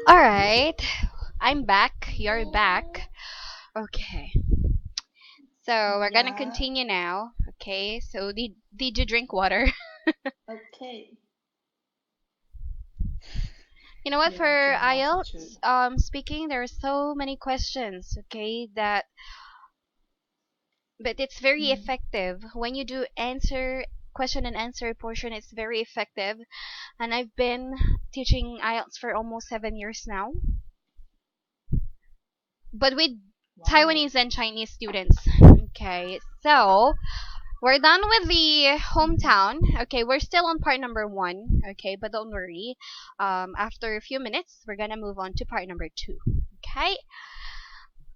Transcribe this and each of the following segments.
All right, I'm back. You're back. Okay, so we're gonna Yeah, continue now. Okay, so did you drink water? okay. You know what? For Yeah, drink water too. IELTS, speaking, there are so many questions. Okay, but it's very Mm. effective when you do answer question and answer portion. It's very effective, and I've been teaching IELTS for almost 7 years now, but with Wow. Taiwanese and Chinese students. Okay, so we're done with the Mm. hometown. Okay, we're still on part number one. Okay, but don't worry. After a few minutes, we're gonna move on to part number two. Okay.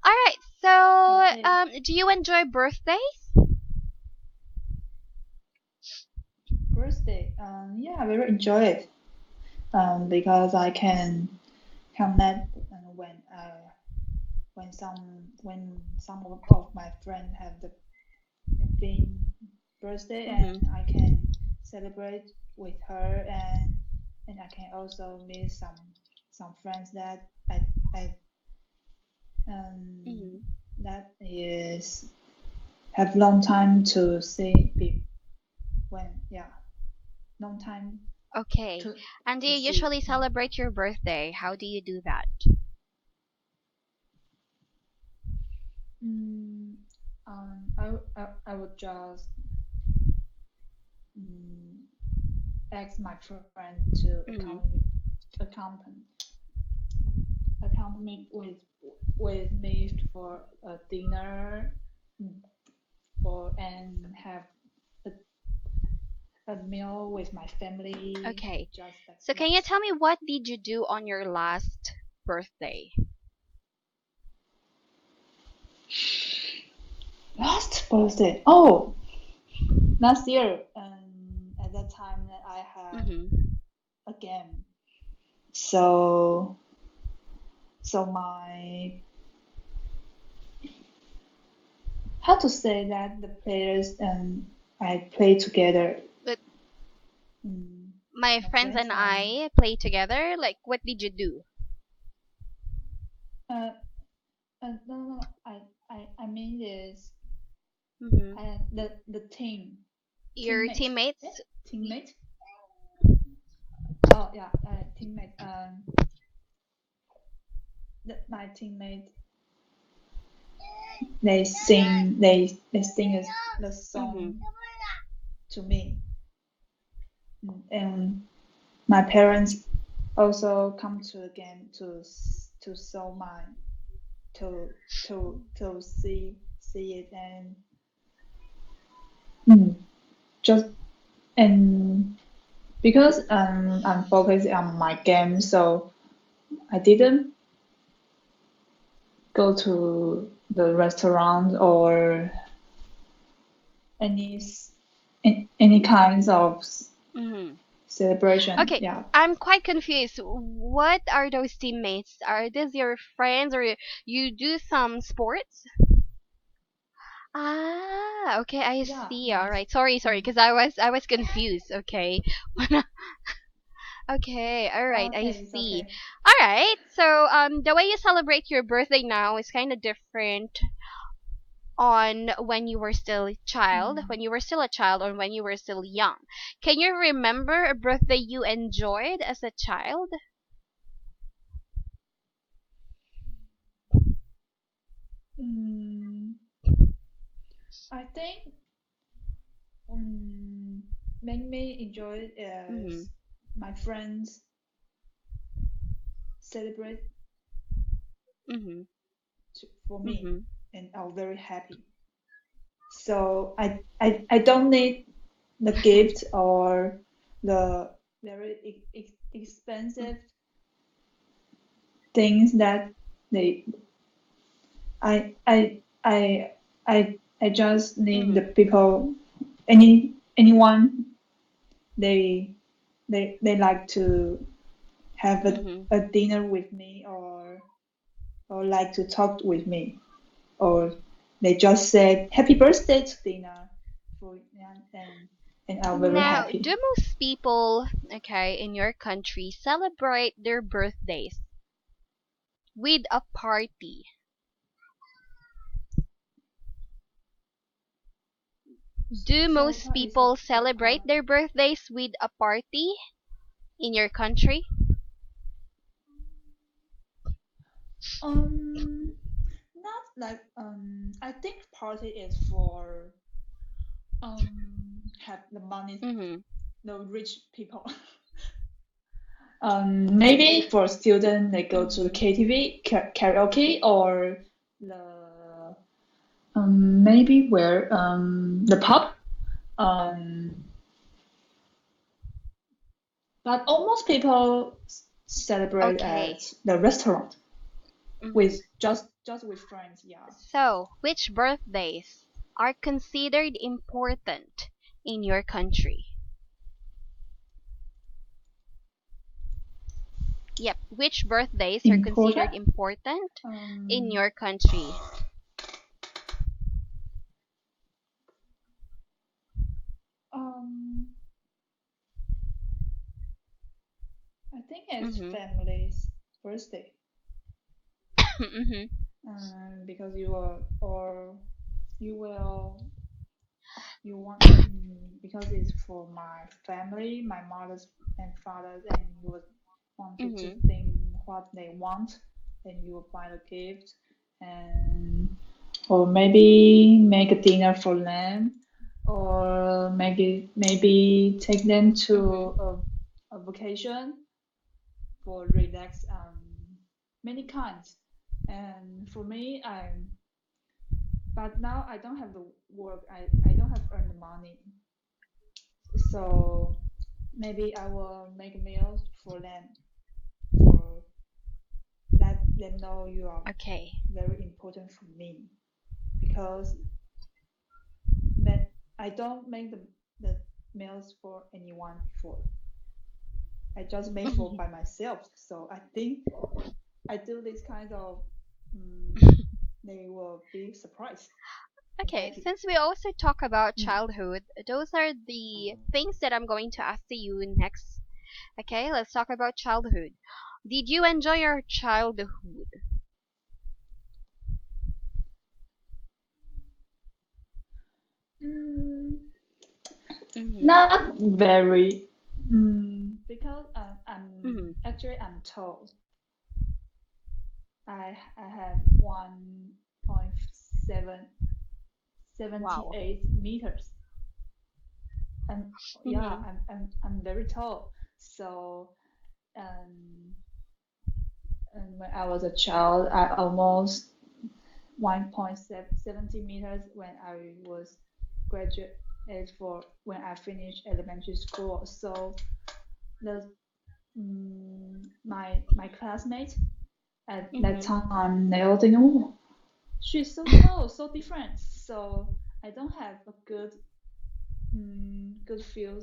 All right. So, Okay. do you enjoy birthdays? Birthday. Yeah, I very enjoy it. Because I can connect when some of my friends have the been birthday, and Mm-hmm. I can celebrate with her, and I can also meet some friends I um Mm-hmm. that is have long time to see when yeah, long time Okay. to And do to you see. usually celebrate your birthday? How do you do that? Mm, I would just mm, ask my friend to Mm-hmm. accompany accompany with me for a dinner, mm, for and have a, a meal with my family. Okay. Just like So, can you that. tell me what did you do on your last birthday? Last birthday. Oh, last year. And at that time that I have Mm-hmm. a game. So so my how to say that the players and I play together. But Mm, my my friends friends and and I play together. Like, what did you do? uh, no, I mean is Mm-hmm. the Your teammate, yeah, teammates? teammate. Oh yeah, teammate. My teammate, they sing the Mm-hmm. song to me. And my parents also come to the game to show my to see it, and mm, just and because I'm focused on my game, so I didn't go to the restaurant or any any kinds of Mm-hmm. celebration. Okay, Yeah. I'm quite confused. What are those teammates? Are these your friends, or you do some sports? Ah, okay, I Yeah, see. All my right. Sorry, mm, because I was confused. Okay. Okay, all right, I okay, it's see. okay. All right. So, the way you celebrate your birthday now is kind of different on when you were still a child, or when you were still young. Can you remember a birthday you enjoyed as a child? Mm, I think um, make me enjoy Mhm. is my friends celebrate Mhm. for me, Mhm. and are very happy. So I don't need the gift or the very expensive things that they I I I I just need the Mhm. people, anyone they they like to have Mhm. a dinner with me, or like to talk with me, or they just said happy birthday to dinner for, and I'm very Now, happy. do most people, okay, in your country celebrate their birthdays? with a party. Do So most what is people a celebrate part? their birthdays with a party in your country? Um, Not like I think party is for have the money, Mm-hmm. the rich people. Maybe for student they go to the Mm-hmm. KTV, karaoke, or the maybe where the pub. Um, but almost people celebrate Okay. at the restaurant Mm-hmm. with just with friends. Yeah. So, which birthdays are considered important in your country? Yep, which birthdays are Important. considered important in Um, your country? um, I think it's Mm-hmm. family's birthday. Mm-hmm. Because you are or you will you want because it's for my family, my mother's and father's, and you would wanted to Mm-hmm. think what they want, then you will buy the gift and or maybe make a dinner for them, or maybe take them Mm-hmm. to a vacation for relax many kinds. And for me, but now I don't have the work. I don't have earned the money. So maybe I will make meals for them for let them know you are Okay. very important for me because ma- I don't make the meals for anyone before. I just make for by myself. So I think I do this kind of they will be surprised and Okay, happy. since we also talk about Mm. childhood, those are the things that I'm going to ask you next. Okay, let's talk about childhood. Did you enjoy your childhood? Mm, Mm-hmm. Not very, because Mm-hmm. I'm tall. I have 1.7 Wow. 78 meters, and yeah, Mm-hmm. I'm very tall. So um, and when I was a child, I almost 1.70 meters when I was graduate for when I finished elementary school. So the my classmate at that Mm-hmm. time they all think, oh, she's so tall, so different. So I don't have a good feel,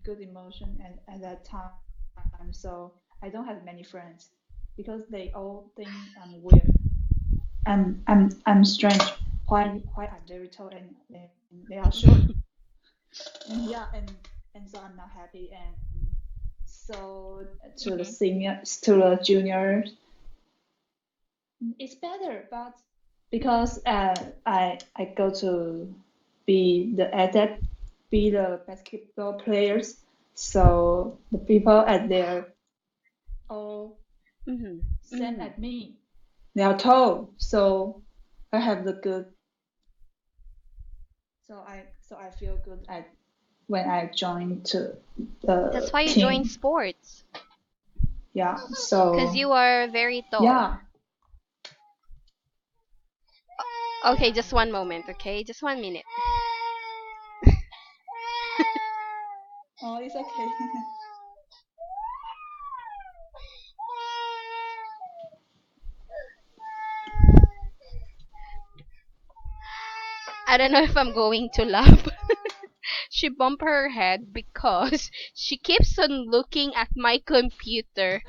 good emotion at that time. So I don't have many friends because they all think I'm weird. I'm strange. Why I'm very tall and they are short. And yeah, and so I'm not happy. And so to the Mm-hmm. seniors, to the juniors, it's better, but because I go to be the adept, be the basketball players, so the people at there all Mm-hmm. same Mm-hmm. at me. They are tall, so I have the good. So I feel good at when I join to That's the why you joined team. sports. Yeah. Because So you are very tall. yeah. Okay, just one moment, okay? Just 1 minute. Oh, it's okay. I don't know if I'm going to laugh. She bumped her head because she keeps on looking at my computer.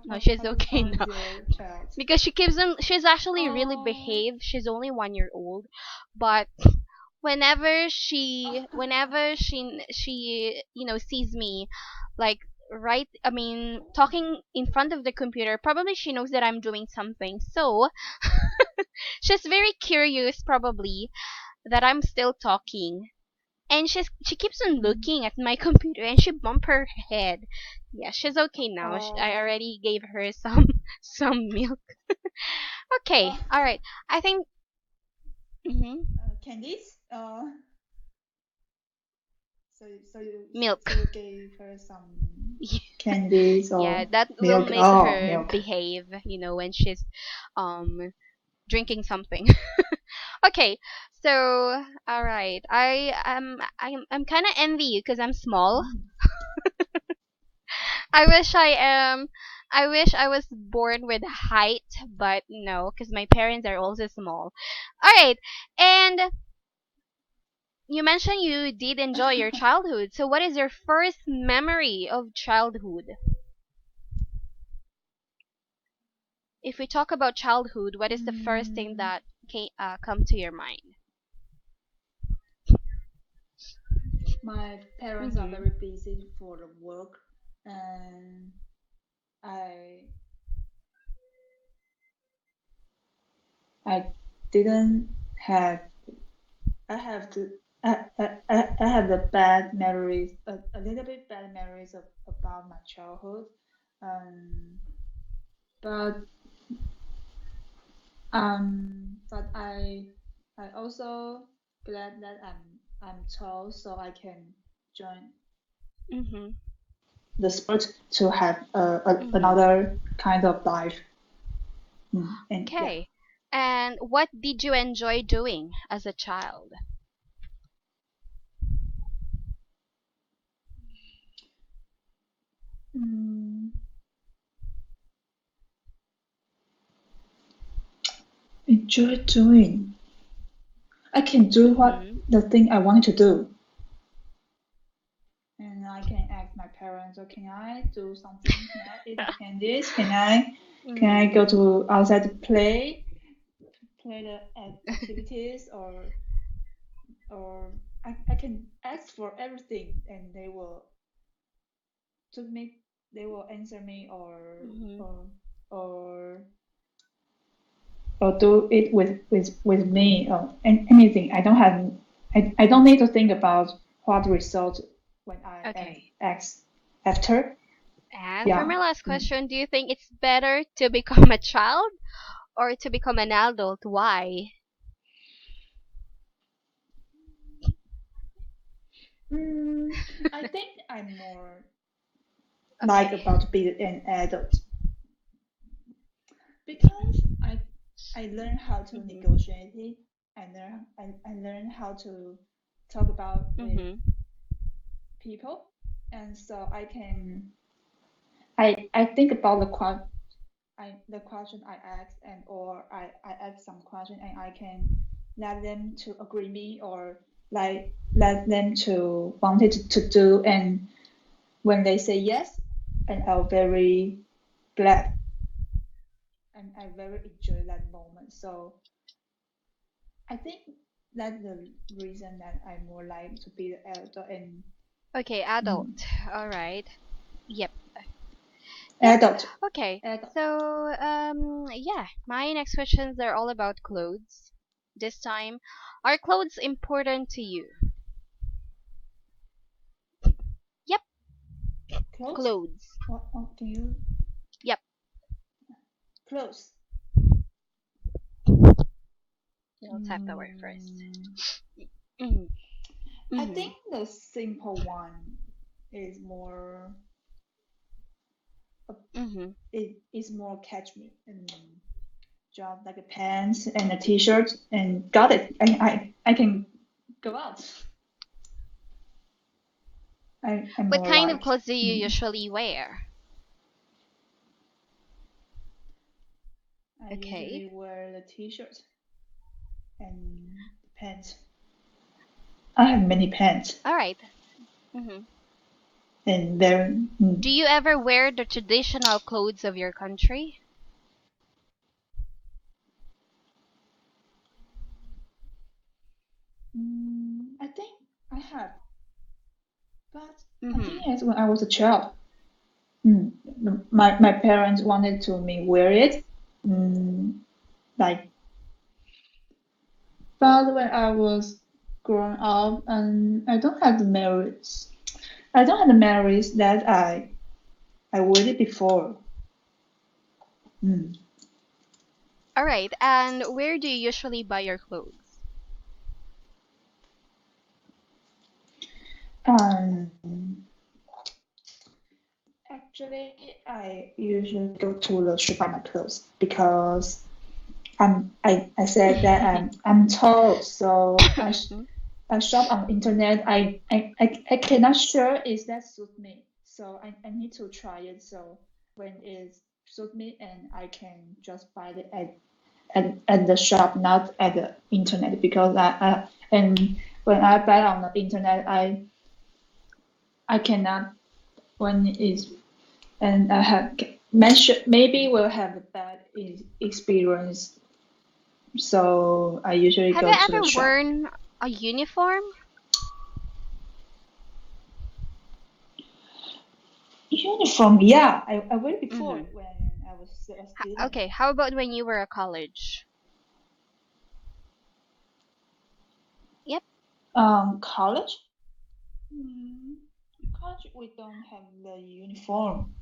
No, she's What okay time is now. your child? Because she's actually really Oh. behaved. She's only 1 year old. But whenever she sees me like right, I mean, talking in front of the computer, probably she knows that I'm doing something. So she's very curious, probably, that I'm still talking. And she keeps on Mm. looking at my computer and she bumped her head. Yeah, she's okay now. I Oh, already gave her some some milk. Okay, uh, all right. I think hmm candies. So milk. you gave her some candies Yeah, or that will milk. make Oh, her milk. behave, when she's um drinking something. Okay, so all right. I'm kind of envy you because I'm small. Mm. I wish I am. I wish I was born with height, but no, because my parents are also small. All right, and you mentioned you did enjoy your childhood. So, what is your first memory of childhood? If we talk about childhood, what is the first thing Mm, that come to your mind? my parents are Mm-hmm. very busy for the work, and I I didn't have I have to I have the bad memories a little bit bad memories about my childhood, um but but I also glad that I'm tall so I can join Mm-hmm. the sport to have Mm-hmm. another kind of life. And yeah. Okay. And what did you enjoy doing as a child? mm, Enjoy doing. I can do what Mm-hmm. the thing I want to do, and I can ask my parents, or can I do something? Can I eat the candies? Can I Mm-hmm. go to outside to play the activities, or I can ask for everything, and to me they will answer me, Mm-hmm. or or do it with me, or anything. I don't need to think about what result when I Okay. ask after. And for Yeah. my last Mm. question, do you think it's better to become a child or to become an adult? Why? Mm, I think I'm more like Okay. about to be an adult, because I learned how to Mm-hmm. negotiate it. I learned how to talk about with Mm-hmm. people, and so I think about the question I ask, or I ask some question, and I can let them to agree me, or like let them to want it to do, and when they say yes, and I'm very glad, and I very enjoy that moment. So I think that's the reason that I more like to be the elder, and Okay, mm, adult. All right. Yep. Yep. adult, Okay. adult. So, yeah, my next questions are all about clothes. This time, are clothes important to you? Yep, Close. clothes. What can you Yep. close? We'll type the word first. Mm, Mhm. I Mhm. think the simple one is more uh, Mhm. it is more catch me, and job like a pants and a t-shirt, and got it. I can go out. I What more kind of like clothes do you mm, usually wear? I Okay. usually wear the t-shirt and pants. I have many pants, All right. Mhm. and very Do you ever wear the traditional clothes of your country? I think I have, but I think Mhm. it's when I was a child. mm, my parents wanted to me wear it. Mm, like, but when I was growing up, and I don't have the memories. I don't have the memories that I wore it before. Mm. All right. And where do you usually buy your clothes? Um, Actually, I usually go to the shop buy my clothes because I said that I'm tall, so Mhm. I shop on internet. I cannot sure is that suit me, so I need to try it. So when it suit me, and I can just buy it at the shop, not at the internet, because I and when I buy on the internet, I cannot when it's and I have mentioned maybe will have a bad experience. So I usually Have you go to the ever shop. worn a uniform? Uniform, yeah, I went before Mm-hmm. when I was still a student. Okay. How about when you were a college? Yep. College? Hmm, college we don't have the uniform.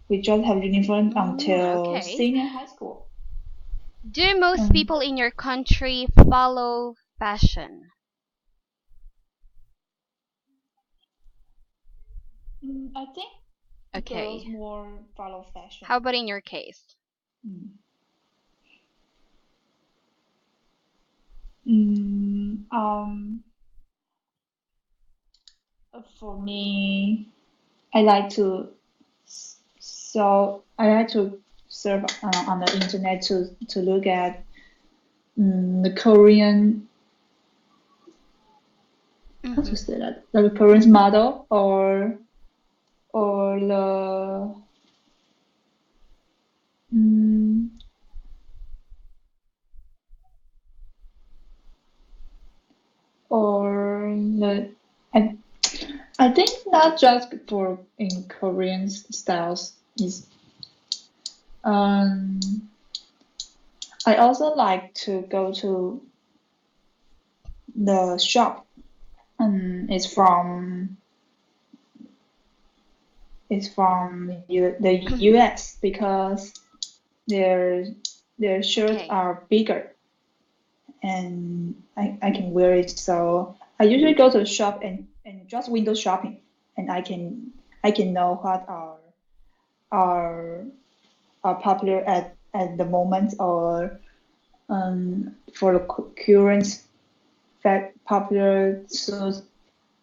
We just have uniform until Okay. senior high school. Do most Um, people in your country follow fashion? I think girls Okay. more follow fashion. How about in your case? Mm. Mm, for me, I like to I like to surf on the internet to look at the Korean how Mm-hmm. to say that the Korean model or the mm, or the I, I think not just for in Korean styles is um I also like to go to the shop it's the US because their their shirts Okay. are bigger and I can wear it. So I usually go to the shop and just window shopping and I can know what are are popular at the moment or for the current popular suits,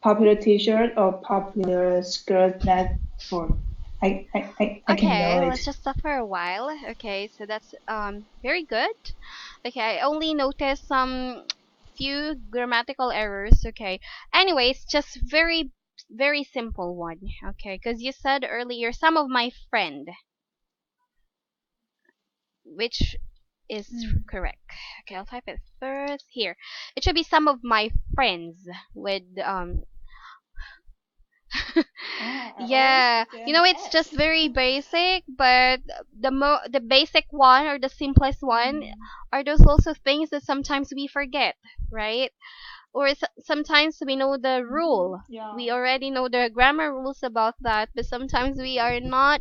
popular t-shirt or popular skirt that for I can know Okay, let's it. just stop for a while. Okay, so that's very good. Okay, I only noticed some few grammatical errors. Okay. Anyways, just very simple one. Okay, because you said earlier some of my friend, which is Mm. correct. Okay, I'll type it first here. It should be some of my friends with I always yeah, you forget know the it's just S. very basic, but the basic one or the simplest one Mm. are those also things that sometimes we forget, right? Or sometimes we know the rule. Yeah. We already know the grammar rules about that, but sometimes we are not,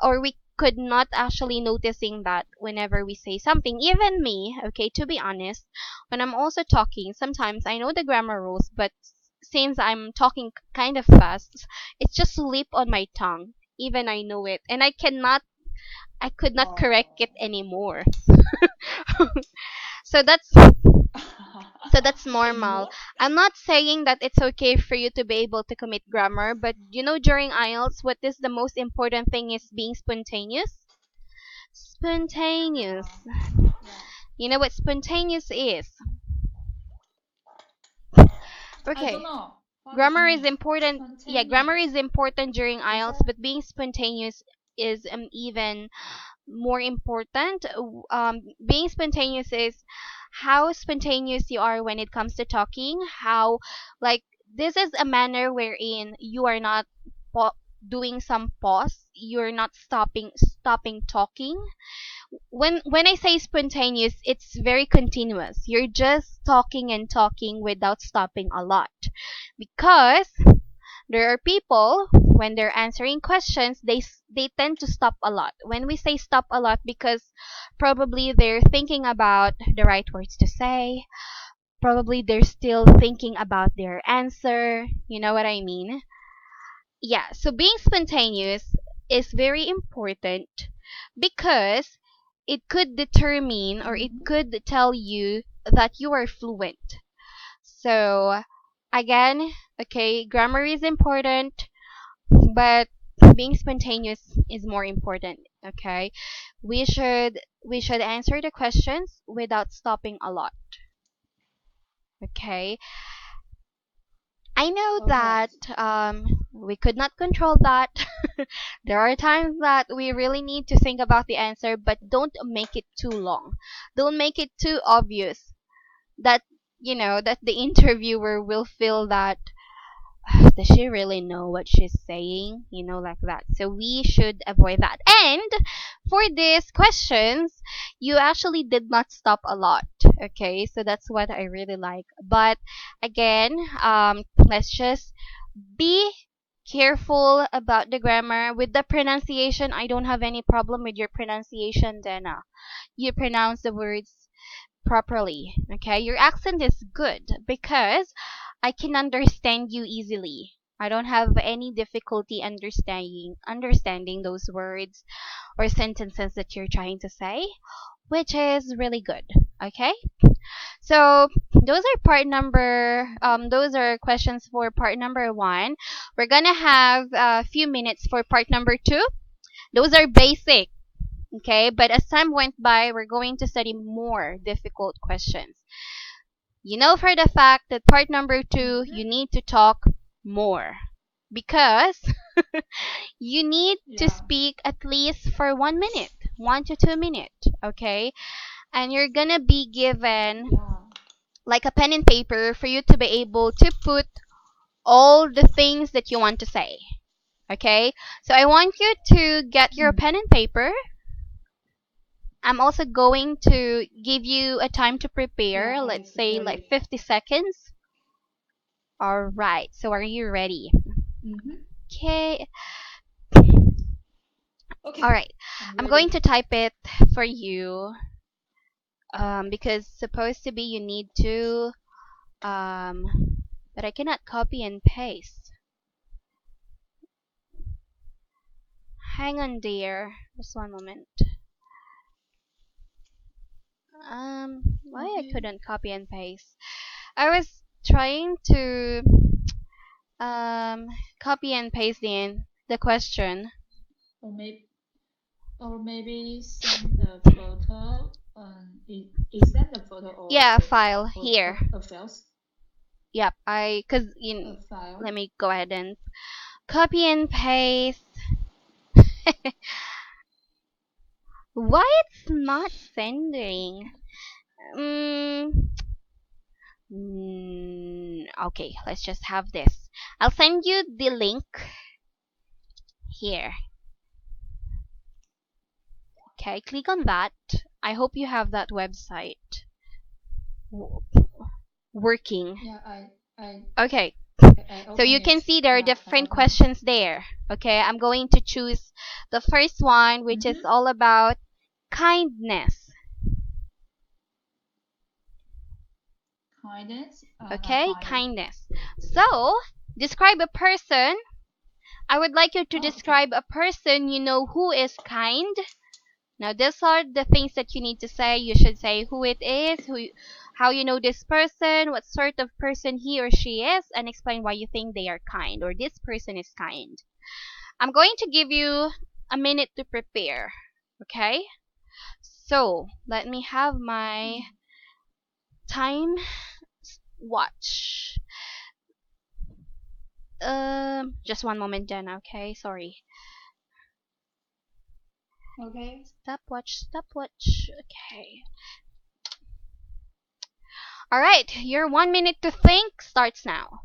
or we could not actually noticing that whenever we say something. Even me, okay, to be honest, when I'm also talking, sometimes I know the grammar rules, but since I'm talking kind of fast, it's just slip on my tongue. Even I know it, and I could not correct Oh. it anymore. So that's normal. Anymore? I'm not saying that it's okay for you to be able to commit grammar, but during IELTS, what is the most important thing is being spontaneous. Spontaneous. Yeah. Yeah. You know what spontaneous is? I don't Okay. know what it Grammar is means. important. Yeah, grammar Spontaneous. is important during Is IELTS, that? but being spontaneous is even more important. Being spontaneous is how spontaneous you are when it comes to talking. How, like, this is a manner wherein you are not doing some pause. You're not stopping talking. When I say spontaneous, it's very continuous. You're just talking and talking without stopping a lot. Because there are people when they're answering questions, they tend to stop a lot. When we say stop a lot, because probably they're thinking about the right words to say, probably they're still thinking about their answer. You know what I mean? Yeah, so being spontaneous is very important because it could determine or it Mm-hmm. could tell you that you are fluent. So, again, okay, grammar is important, but being spontaneous is more important, okay? We should answer the questions without stopping a lot, okay? I know All right. that we could not control that. There are times that we really need to think about the answer, but don't make it too long. Don't make it too obvious that that the interviewer will feel that does she really know what she's saying? Like that. So we should avoid that. And for these questions, you actually did not stop a lot. Okay, so that's what I really like. But again, let's just be careful about the grammar. With the pronunciation, I don't have any problem with your pronunciation, Dana. You pronounce the words properly. Okay, your accent is good because I can understand you easily. I don't have any difficulty understanding those words or sentences that you're trying to say, which is really good. Okay? So those are questions for part number 1. We're going to have a few minutes for part number 2. Those are basic. Okay, but as time went by, we're going to study more difficult questions. You know for the fact that part number 2, Mm-hmm. you need to talk more because you need to Yeah. speak at least for 1 minute, 1 to 2 minutes, okay? And you're gonna be given Yeah. like a pen and paper for you to be able to put all the things that you want to say, okay? So I want you to get your Mm. pen and paper. I'm also going to give you a time to Yeah, prepare, I'm let's say like ready. 50 seconds. All right, so are you ready? Mm-hmm. Okay. All Okay. right. I'm I'm going ready. to type it for you because supposed to be you need to um but I cannot copy and paste. Hang on dear. Just one moment. Why I Okay. couldn't copy and paste? I was trying to um copy and paste in the question. Or maybe, send a photo. Is that a photo Yeah, file or here. a file? Yep, A file. let me go ahead and copy and paste. Why it's not sending? Mm, okay, let's just have this. I'll send you the link here. Okay, click on that. I hope you have that website w- working. Yeah, I, Okay, I so you open can it. see there are Yeah, I different open it. questions there. Okay, I'm going to choose the first one, which is Mm-hmm. all about kindness. Kindness. I Okay, find it. kindness. So, describe a person. I would like you to Oh, okay. describe a person you know who is kind. Now, these are the things that you need to say. You should say who it is, how you know this person, what sort of person he or she is, and explain why you think they are kind or this person is kind. I'm going to give you a minute to prepare. Okay? So, let me have my Mm. time watch. Just one moment, Jenna. Okay, sorry. Okay. Stopwatch, stopwatch. Okay. All right, your 1 minute to think starts now.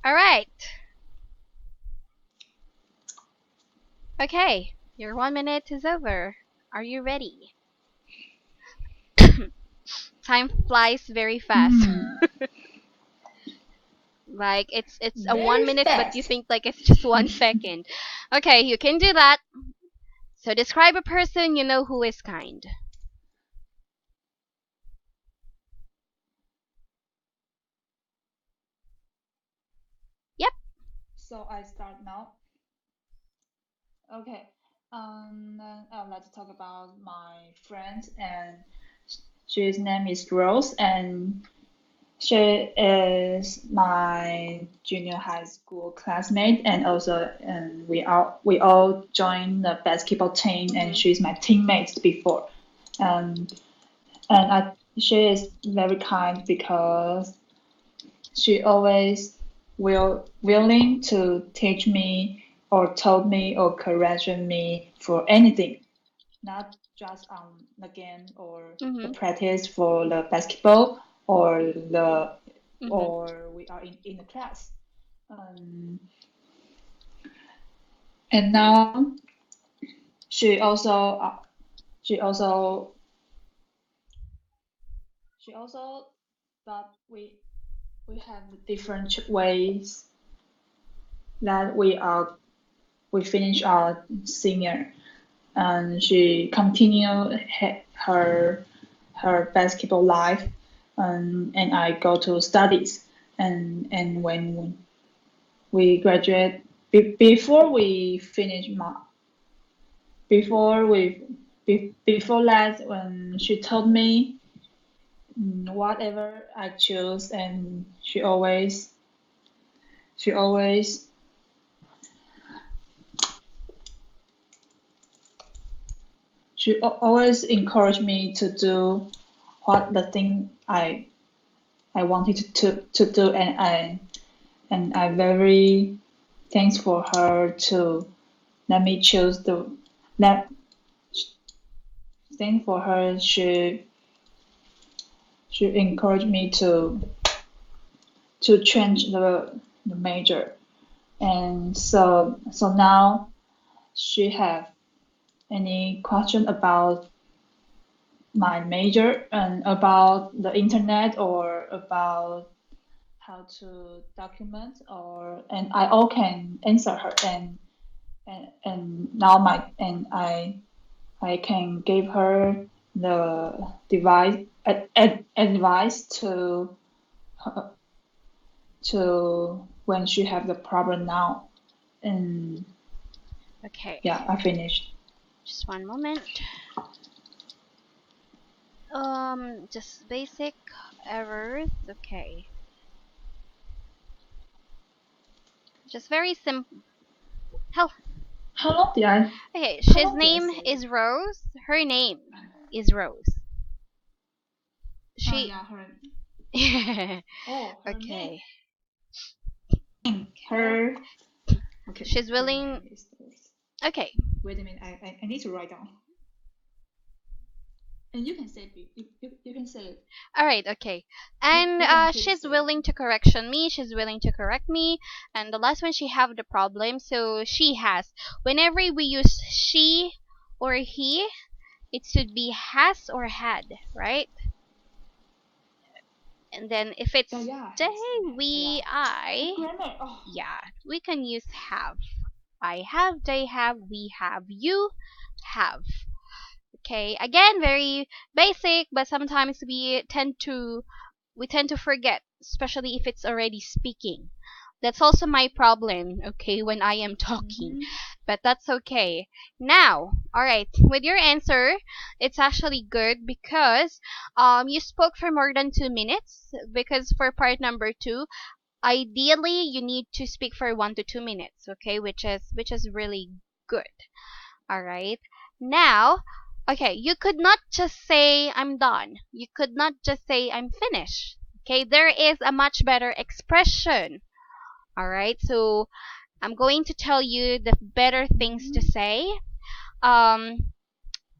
All right. Okay. Your 1 minute is over. Are you ready? Time flies very fast. Hmm. Like it's a one Very minute, but you fast. think like it's just 1 second. Okay, you can do that. So describe a person you know who is kind. Yep. So I start now. Okay. Then I would like to talk about my friend, and she's name is Rose, and she is my junior high school classmate, and also, and we all joined the basketball team, and Mhm. she's my teammate before. Um, she is very kind because she always willing to teach me or told me or correction me for anything, not just on the game or the Mhm. practice for the basketball or the Mhm. or we are in the class. Um, and now she also she also she also but we have different ways that we finish our senior, and she continued her basketball life, and I go to studies, and when we graduate, before we finish my before we before that, when she told me, whatever I choose, and she always always encouraged me to do what the thing I wanted to do, and I very thanks for her to let me choose the let thanks for her. She encouraged me to change the major, and so now she have any question about my major and about the internet or about how to document, or and I all can answer her, and now my and I can give her the advice her- to when she have the problem now. And Okay. yeah, I finished. Just one moment. Just basic errors. Okay. Just very simple. Hell. How long did I Okay. how She's long did I name say? is Rose. Her name is Rose. Oh She. yeah, her. Oh, her name. Okay. Okay. Her. Okay, She's her willing. name is. Okay. Wait a minute, I need to write down. And you can say you can say it. All right. Okay. You And you can keep she's saying. willing to correction me. She's willing to correct me. And the last one, she have the problem. So she has. Whenever we use she or he, it should be has or had, right? And then if Yeah, it's yeah, they, has and yeah. we, The I, grammar. Oh, yeah, we can use have. I have, they have, we have, you have. Okay, again, very basic, but sometimes we tend to forget, especially if it's already speaking. That's also my problem, okay, when I am talking. mm-hmm. But that's okay. Now, alright, with your answer, it's actually good because you spoke for more than 2 minutes. Because for part number two, ideally you need to speak for 1 to 2 minutes, okay, which is really good. Alright. Now, okay, you could not just say I'm done. You could not just say I'm finished. Okay, there is a much better expression. Alright, so I'm going to tell you the better things to Mm-hmm. say. Um,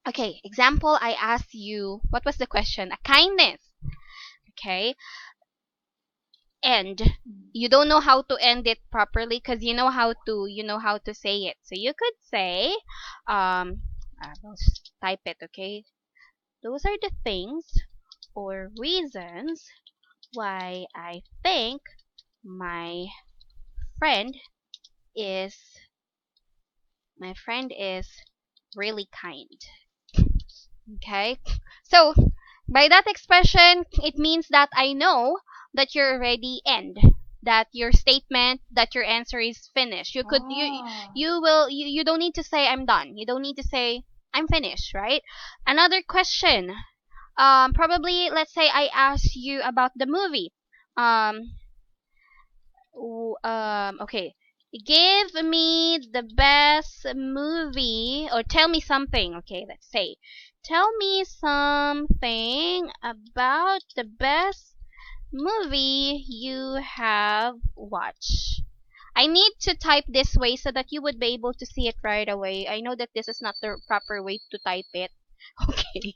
okay, example, I asked you, what was the question? A kindness. Okay, end. Mm. You don't know how to end it properly because you know how to say it. So you could say, I'll just type it, okay? Those are the things or reasons why I think my friend is my friend is really kind. Okay? So, by that expression, it means that I know that you're already end. That your statement, that your answer is finished. Ah. You don't need to say I'm done. You don't need to say I'm finished, right? Another question. Probably let's say I ask you about the movie. Um, okay. Give me the best movie, or tell me something. Okay, let's say. Tell me something about the best movie you have watched. I need to type this way so that you would be able to see it right away. I know that this is not the proper way to type it. Okay.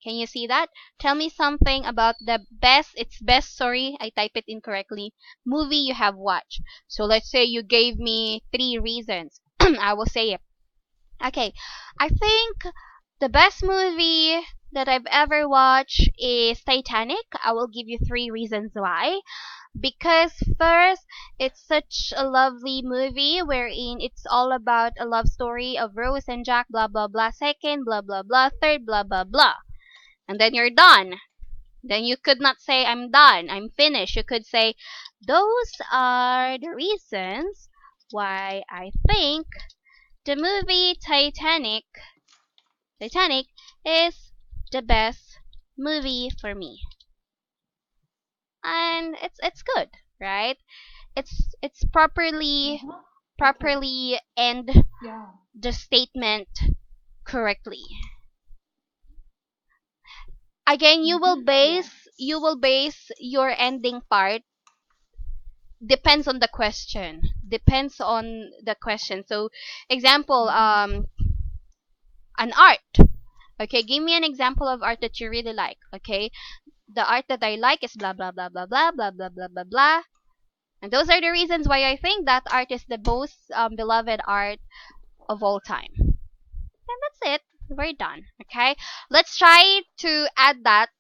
Can you see that? Tell me something about sorry, I type it incorrectly, movie you have watched. So let's say you gave me three reasons. I will say it. Okay. I think the best movie that I've ever watched is Titanic. I will give you three reasons why. Because first, it's such a lovely movie wherein it's all about a love story of Rose and Jack, blah blah blah. Second, blah blah blah. Third, blah blah blah, and then you're done. Then you could not say, I'm done, I'm finished. You could say, those are the reasons why I think the movie Titanic is the best movie for me. And it's good, right? It's Uh-huh. Okay. properly end Yeah. the statement correctly. Again, Mm-hmm. you Yes. will base your ending part depends on the question. Depends on the question. So, example, Mm-hmm. an art. Okay, give me an example of art that you really like. Okay, the art that I like is blah blah blah blah blah blah blah blah blah blah. And those are the reasons why I think that art is the most beloved art of all time. And that's it. We're done. Okay, let's try to add that.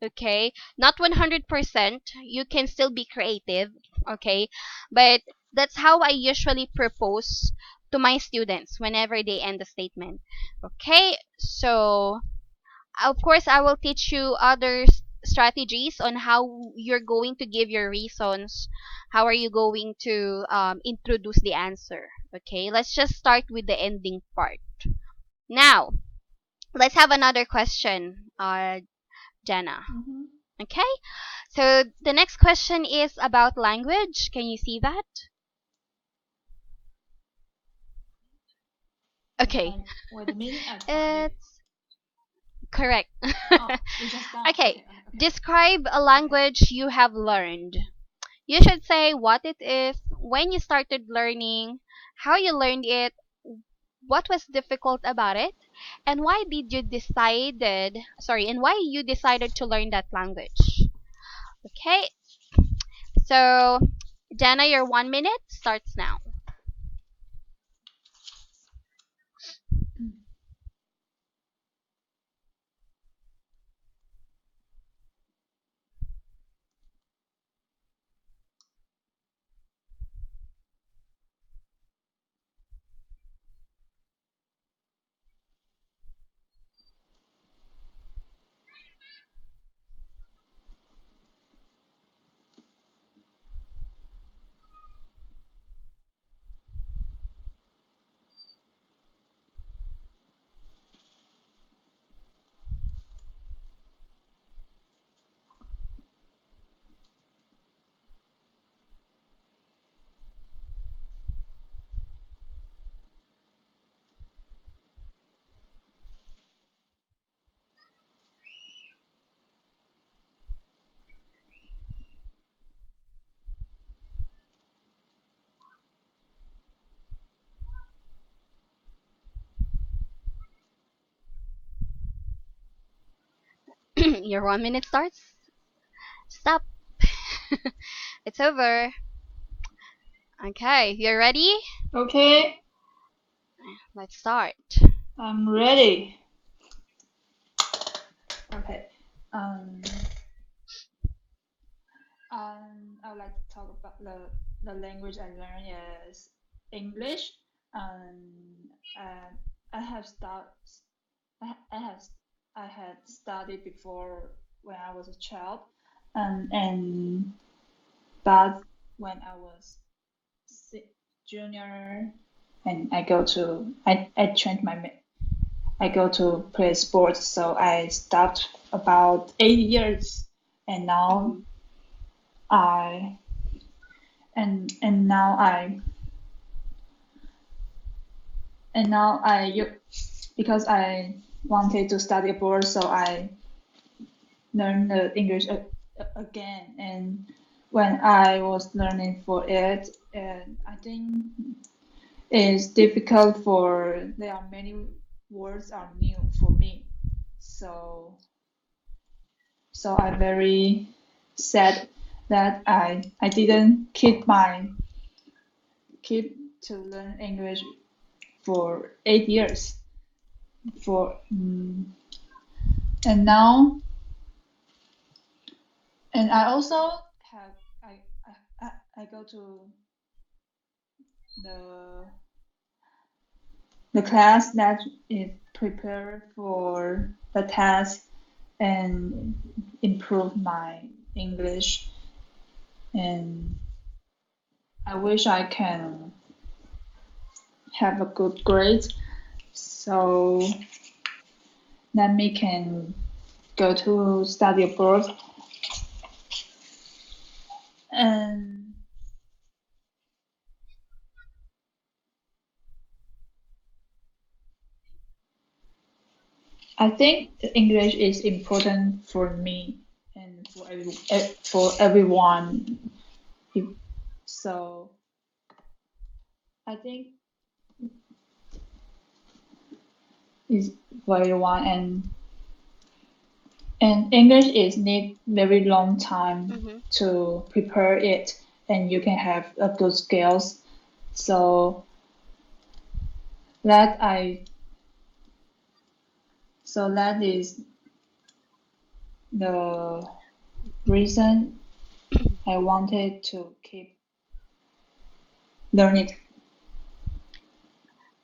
Okay, not 100%. You can still be creative. Okay, but that's how I usually propose to my students whenever they end the statement. Okay, so of course I will teach you other strategies on how you're going to give your reasons. How are you going to introduce the answer? Okay, let's just start with the ending part. Now, let's have another question, Jenna. Mm-hmm. Okay? So the next question is about language. Can you see that? Okay. Wait a minute. I find it. It's correct. Oh, it's just done. Okay. Okay. Okay. Okay. Describe a Okay. language you have learned. You should say what it is, when you started learning, how you learned it, what was difficult about it, and why you decided to learn that language. Okay? So, Jana, your 1 minute starts now. Your 1 minute starts. Stop. It's over. Okay, you're ready? Okay, Let's start. I'm ready. Okay. Um, I would like to talk about the language I learned is English. And I have start I have I had studied before when I was a child, and but when I was junior, and I changed I go to play sports, so I stopped about 8 years, and now Mhm. I and now because I wanted to study abroad, so I learned the English again. And when I was learning for it, and I think it's difficult for there are many words are new for me. So I very sad that I didn't keep to learn English for 8 years for and now and I also have I go to the class that is prepared for the test and improve my English, and I wish I can have a good grade so that me can go to study abroad. And I think English is important for me and for everyone. So I think it's for everyone, and English is need very long time Mhm. to prepare it, and you can have a good skills. So that I that is the reason I wanted to keep learning.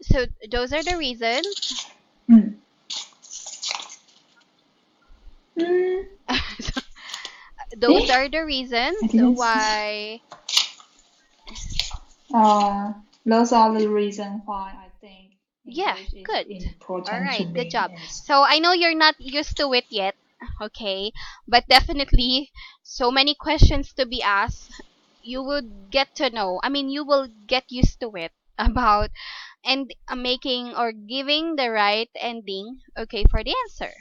So those are the reasons. Mm. Mm. So, those Eh? are the I reasons didn't see. why. Uh, those are the reason why I think Yeah, English is good. All important to right, good me. job. So I know you're not used to it yet, okay? But definitely, so many questions to be asked. You would get to know. I mean, you will get used to it about and making or giving the right ending, okay, for the answer.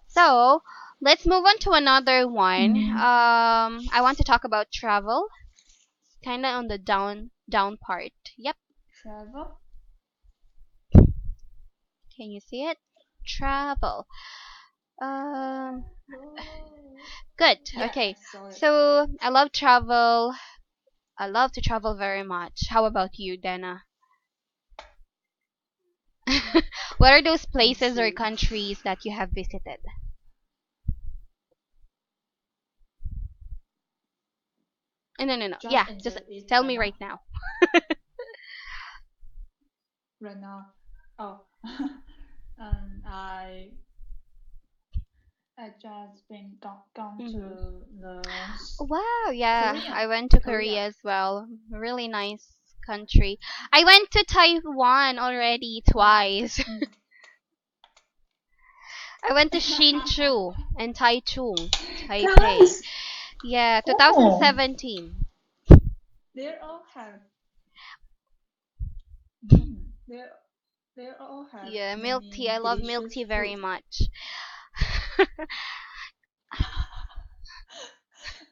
So let's move on to another one. Mm, I want to talk about travel, kind of on the down part. Yep. travel? Can you see it? Travel. Um, Oh. good. Yeah, I Okay. saw it. So I love travel. I love to travel very much. How about you, Dana? What are those Me places or too. countries that you have visited? No, no, no. Just Yeah, just enjoy it tell right me now. right now. Right now. Oh. I just been gone Hmm. to the Wow, yeah, Korea. I went to Korea. Korea as well. Really nice country. I went to Taiwan already Wow. twice. Mm. I went to Hsinchu and Taichung, Taipei. Guys, Yeah, oh, 2017. they all have they all have Yeah, milk tea. many I love milk delicious tea very food. much.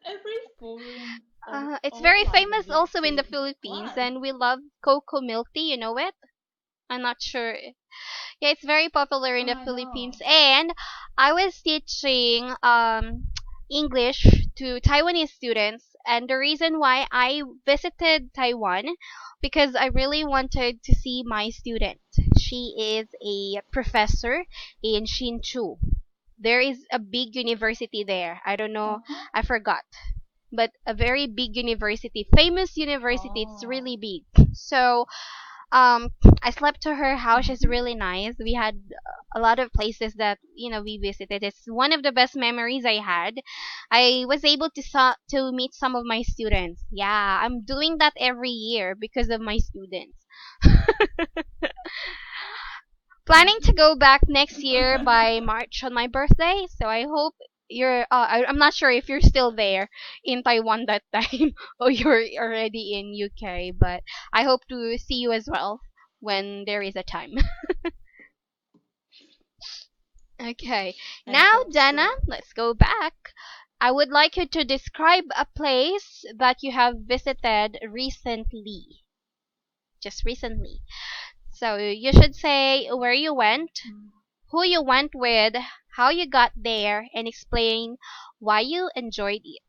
Every foreign It's all very like famous milk also in the tea. Philippines, Why? and we love cocoa milk tea. You know it? I'm not sure. Yeah, it's very popular in Oh, the I Philippines. know. And I was teaching English to Taiwanese students And the reason why I visited Taiwan, because I really wanted to see my student. She is a professor in Hsinchu. There is a big university there. I don't know, Uh-huh. I forgot. But a very big university, famous university. It's Oh. really big. So um I slept to her house. She's Mm-hmm. really nice. We had a lot of places that we visited. It's one of the best memories I had. I was able to meet some of my students. Yeah, I'm doing that every year because of my students. Planning to go back next year by March on my birthday. So I hope I'm not sure if you're still there in Taiwan that time or you're already in UK, but I hope to see you as well when there is a time. Okay. I Now, hope Dana, so. let's go back. I would like you to describe a place that you have visited recently. Just recently. So you should say where you went, Mm. who you went with, how you got there, and explain why you enjoyed it.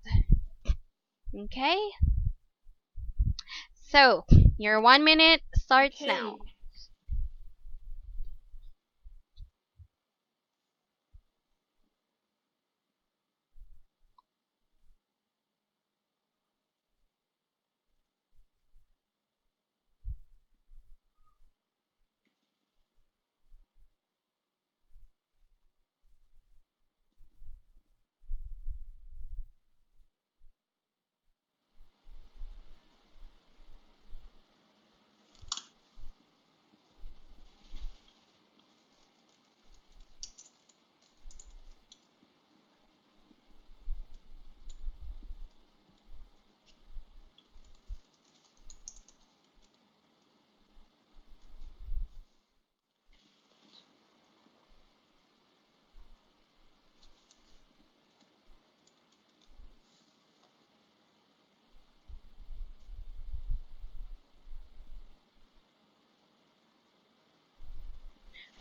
Okay? So, your 1 minute starts now.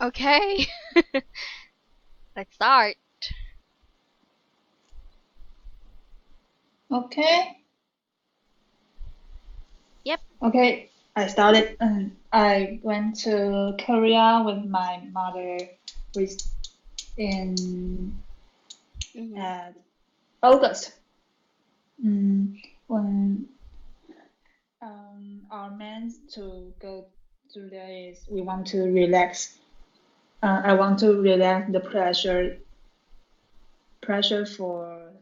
Okay. Okay, let's start. Okay. Yep. Okay. I started. I went to Korea with my mother with in Mm-hmm. uh, August. When our plans to go to there is we want to relax. I want to relax the pressure for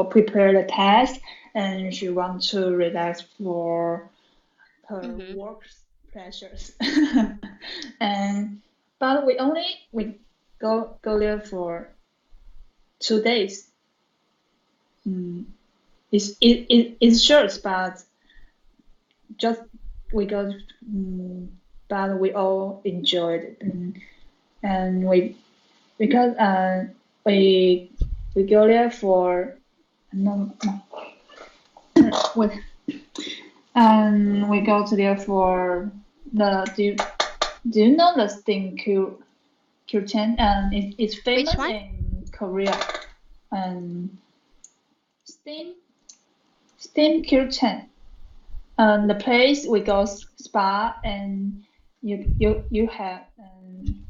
prepare the test, and she want to relax for her Mm-hmm. work pressures. and but we go there for 2 days. Mm, it's short, but just we go, but we all enjoyed it. And we because we go there for no, wait, and we go to there for the do you know the steam Kyuchen? And it's Which famous one? in Korea. And steam Kyuchen. The place we go spa, and you have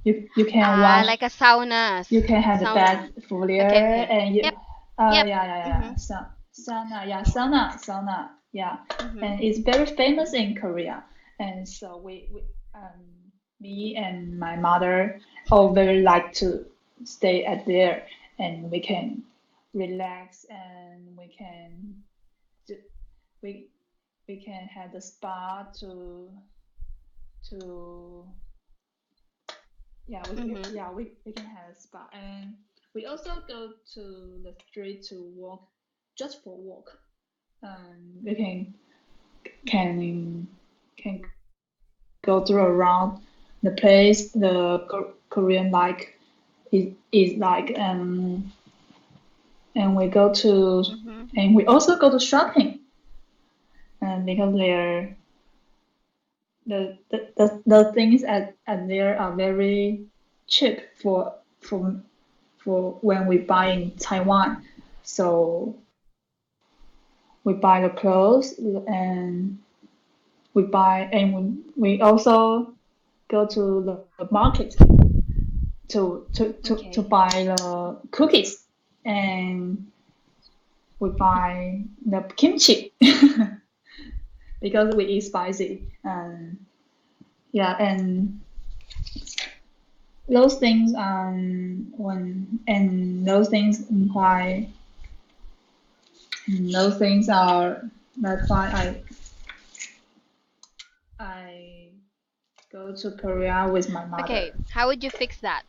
you can Ah, wash, like a saunas. you can have the Sauna. bath for Okay, there, okay. and you Yep, yep. yeah, Mm-hmm. sauna, yeah, sauna, yeah. Mm-hmm. And it's very famous in Korea. And so we me and my mother all very like to stay at there, and we can relax, and do, we we can have the spa to Mm-hmm. we can have a spa. And we also go to the street to walk, just for walk. We can can go through around the place. The Korean like is like, and we go to Mm-hmm. and we also go to shopping, and because they're the things at there are very cheap for when we buy in Taiwan. So we buy the clothes and we buy and we also go to the market to Okay. buy the cookies and we buy the kimchi because we eat spicy and yeah and those things when and those things why those things are that's why I go to Korea with my Okay. mother. How would you fix that?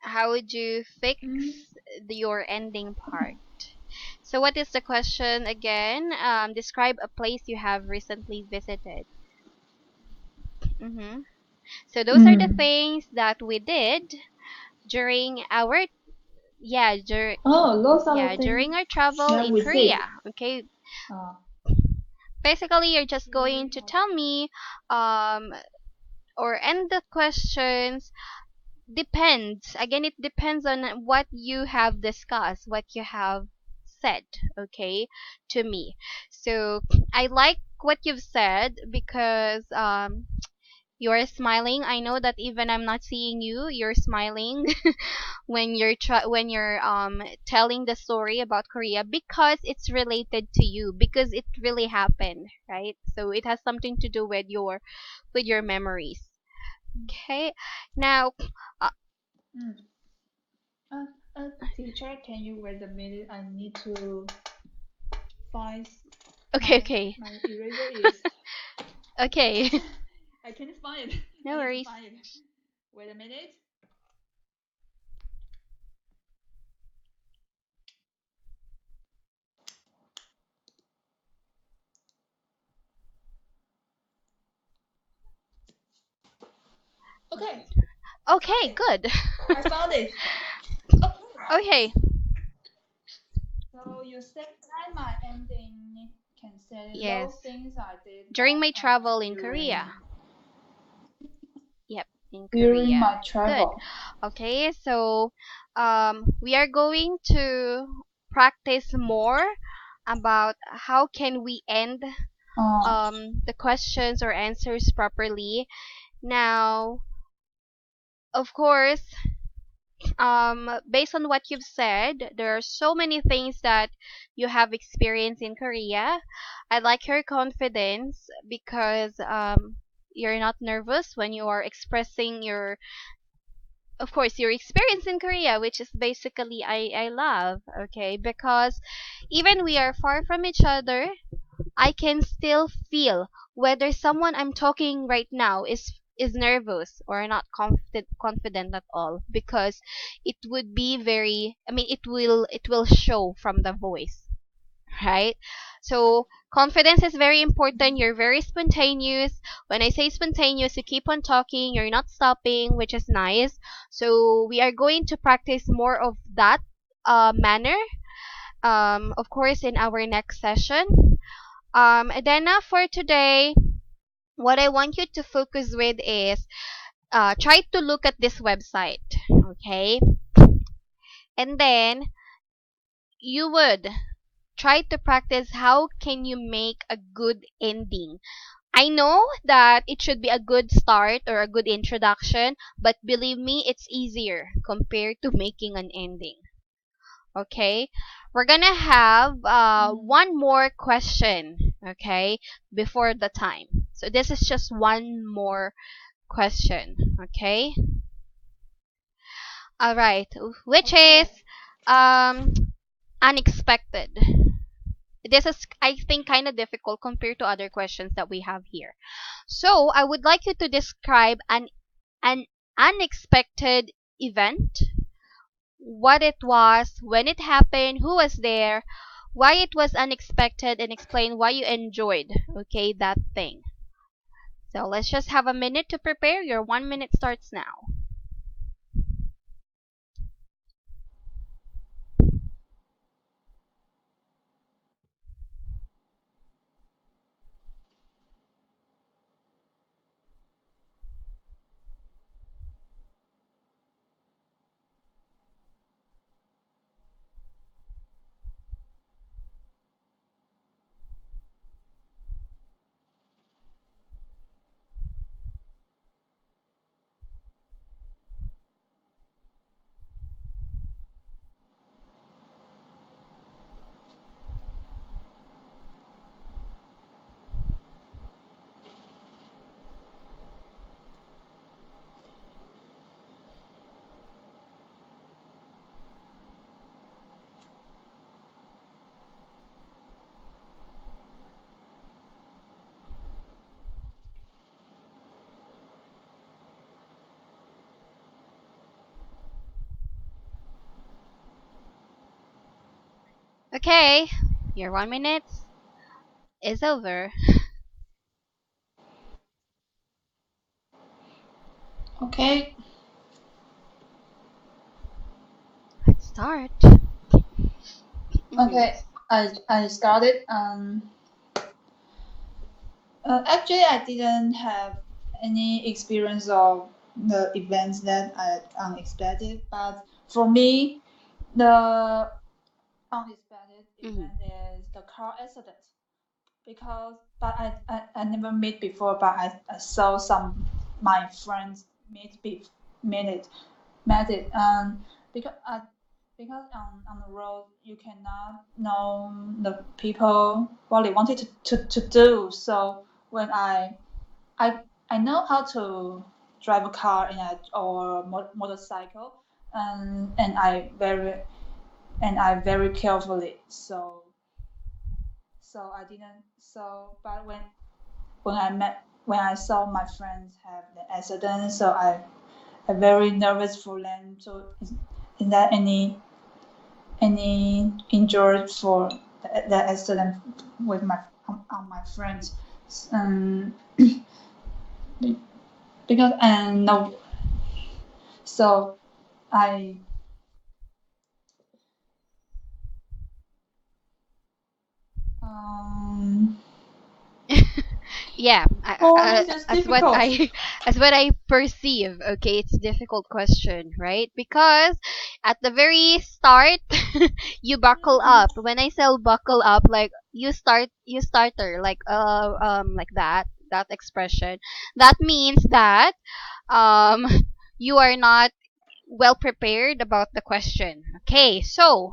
How would you fix Mm. your ending part? So, what is the question again? Describe a place you have recently visited. Mm-hmm. So, those are the Mm. things that we did during our yeah Oh, those are the things during our travel that in we did. Korea. Okay, Uh, basically, you're just going during to our tell me um or end the questions. Depends. Again, it depends on what you have discussed, what you have said, okay, to me. So I like what you've said because you're smiling. I know that even I'm not seeing you, you're smiling when when you're telling the story about Korea because it's related to you because it really happened, right? So it has something to do with your memories. Okay. Now, uh, mm. uh, teacher, can you wait a minute? I need to find okay, my okay. my eraser is Okay. I can't find it. No I need to worries. find it. Wait a minute. Okay, Okay, okay, good. I found it. Okay. Okay. So you said that my ending can say Yes. those things I did During my travel in during Korea. Yep, in during Korea. my Good. travel. Okay, so we are going to practice more about how can we end Uh, the questions or answers properly. Now, of course, based on what you've said, there are so many things that you have experienced in Korea. I like your confidence because you're not nervous when you are expressing your, of course, your experience in Korea, which is basically I love. Okay, because even we are far from each other, I can still feel whether someone I'm talking right now is nervous or not confident at all because it would be very, I mean, it will show from the voice, right? So confidence is very important. You're very spontaneous. When I say spontaneous, you keep on talking, you're not stopping, which is nice. So we are going to practice more of that manner, of course, in our next session. And then for today, what I want you to focus with is try to look at this website, okay? And then you would try to practice how can you make a good ending. I know that it should be a good start or a good introduction, but believe me, it's easier compared to making an ending. Okay? We're gonna have mm, one more question, okay, before the time. So this is just one more question, okay? All right, which is okay. um unexpected. This is, I think, kind of difficult compared to other questions that we have here. So I would like you to describe an unexpected event, what it was, when it happened, who was there, why it was unexpected, and explain why you enjoyed, okay, that thing. So let's just have a minute to prepare. Your 1 minute starts now. Okay, your 1 minute is over. Okay. Let's start. Mhm. Okay. I started. Actually, I didn't have any experience of the events that I unexpected, but for me, the unexpected Mhm. event is the car accident. Because I never meet before, but I saw some my friends meet it met it because on the road you cannot know the people what they wanted to do. So when I I know how to drive a car or motorcycle, and I very carefully. So I didn't. So but when I saw my friends have the accident, so I very nervous for them. So is there any injured for the accident with on my friends? Um, because and no, so I um Yeah, oh, this is as what difficult. I as what I perceive. Okay, it's a difficult question, right? Because at the very start, you buckle up. When I say buckle up, like you starter, like that expression. That means that um, you are not well prepared about the question. Okay, so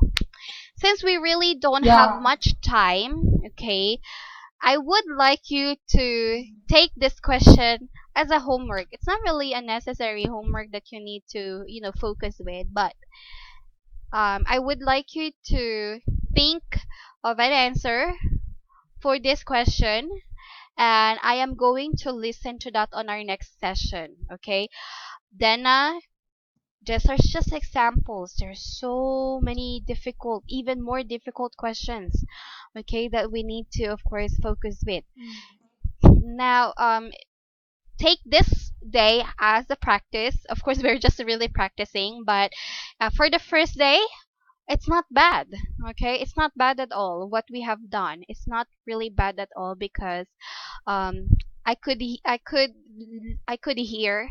since we really don't have Yeah. much time, okay, I would like you to take this question as a homework. It's not really a necessary homework that you need to, focus with, but I would like you to think of an answer for this question, and I am going to listen to that on our next session. Okay, Dena, these are just examples. There's so many difficult, even more difficult questions. Okay, that we need to, of course, focus with. Now, take this day as a practice. Of course, we're just really practicing, but for the first day, it's not bad. Okay, it's not bad at all. What we have done, it's not really bad at all because um, I could he- I could hear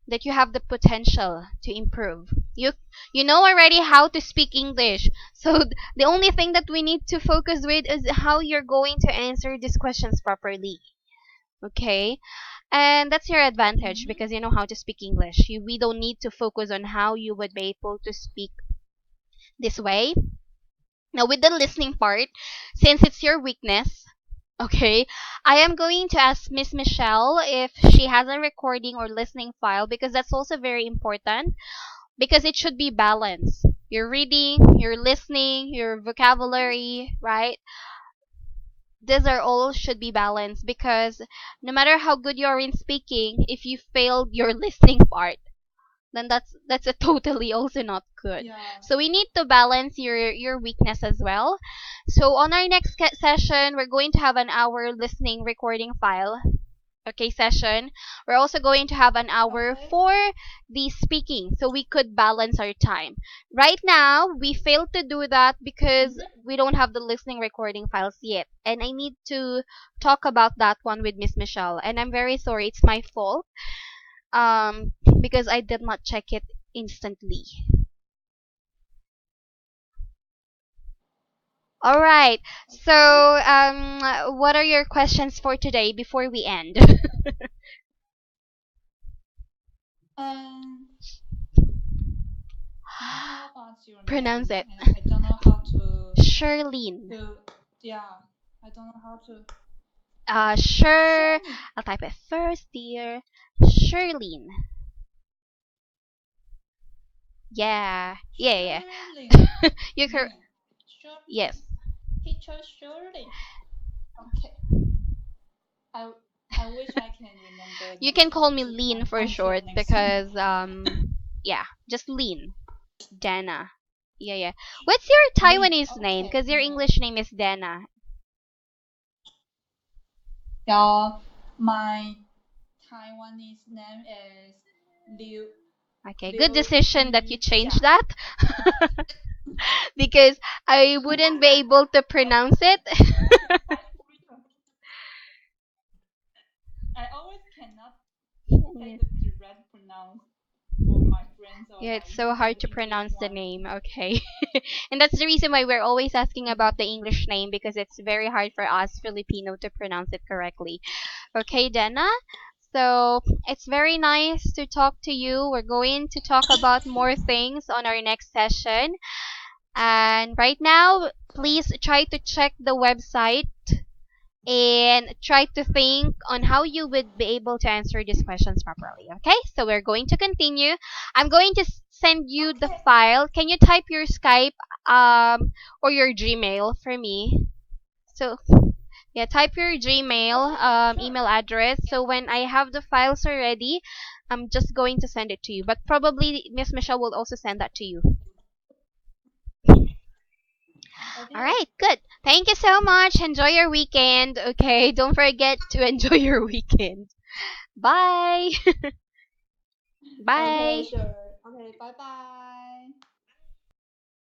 that you have the potential to improve. You know already how to speak English. So the only thing that we need to focus with is how you're going to answer these questions properly. Okay? And that's your advantage Mhm. because you know how to speak English. We don't need to focus on how you would be able to speak this way. Now, with the listening part, since it's your weakness, okay, I am going to ask Miss Michelle if she has a recording or listening file because that's also very important because it should be balanced. Your reading, your listening, your vocabulary, right? These are all should be balanced because no matter how good you are in speaking, if you failed your listening part, then that's a totally also not good. Yeah. So we need to balance your weakness as well. So on our next session, we're going to have an hour listening recording file. Okay, session. We're also going to have an hour Okay. for the speaking so we could balance our time. Right now, we failed to do that because Mhm. we don't have the listening recording files yet. And I need to talk about that one with Miss Michelle. And I'm very sorry, it's my fault. Um, because I did not check it instantly. All right. So, Okay. what are your questions for today before we end? Um, may I know what's your Pronounce name? it. And I don't know how Sherlene. yeah, I don't know how to. Sure. Shirley. I'll type it first, dear. Sherlene. Yeah. Yeah, Shirley. yeah. You can. Lin. Shirley. Yes. Teacher Shirley. Okay. I I wish I can remember You can next call time me too. Lean for Until short next time. because yeah, just Lean. Dana. Yeah, yeah. What's your Lee. Taiwanese name? Okay, Because your English name is Dana. yeah. My Taiwanese name is Liu Okay, good Liu decision that you Yi changed Jia. that. Because I wouldn't be able to pronounce it. I always cannot Yeah. say the direct pronounce for my friends or Yeah, like it's so using hard the to English pronounce the one. name. Okay. And that's the reason why we're always asking about the English name because it's very hard for us Filipino to pronounce it correctly. Okay, Dana? So it's very nice to talk to you. We're going to talk about more things on our next session. And right now, please try to check the website and try to think on how you would be able to answer these questions properly. Okay, so we're going to continue. I'm going to send you the Okay. file. Can you type your Skype or your Gmail for me? So yeah, type your Gmail Okay. Sure. email address. So when I have the files already, I'm just going to send it to you. But probably Miss Michelle will also send that to you. All Okay. right, good. Thank you so much. Enjoy your weekend. Okay, don't forget to enjoy your weekend. Bye. Okay. Bye. Sure. Okay. Bye bye.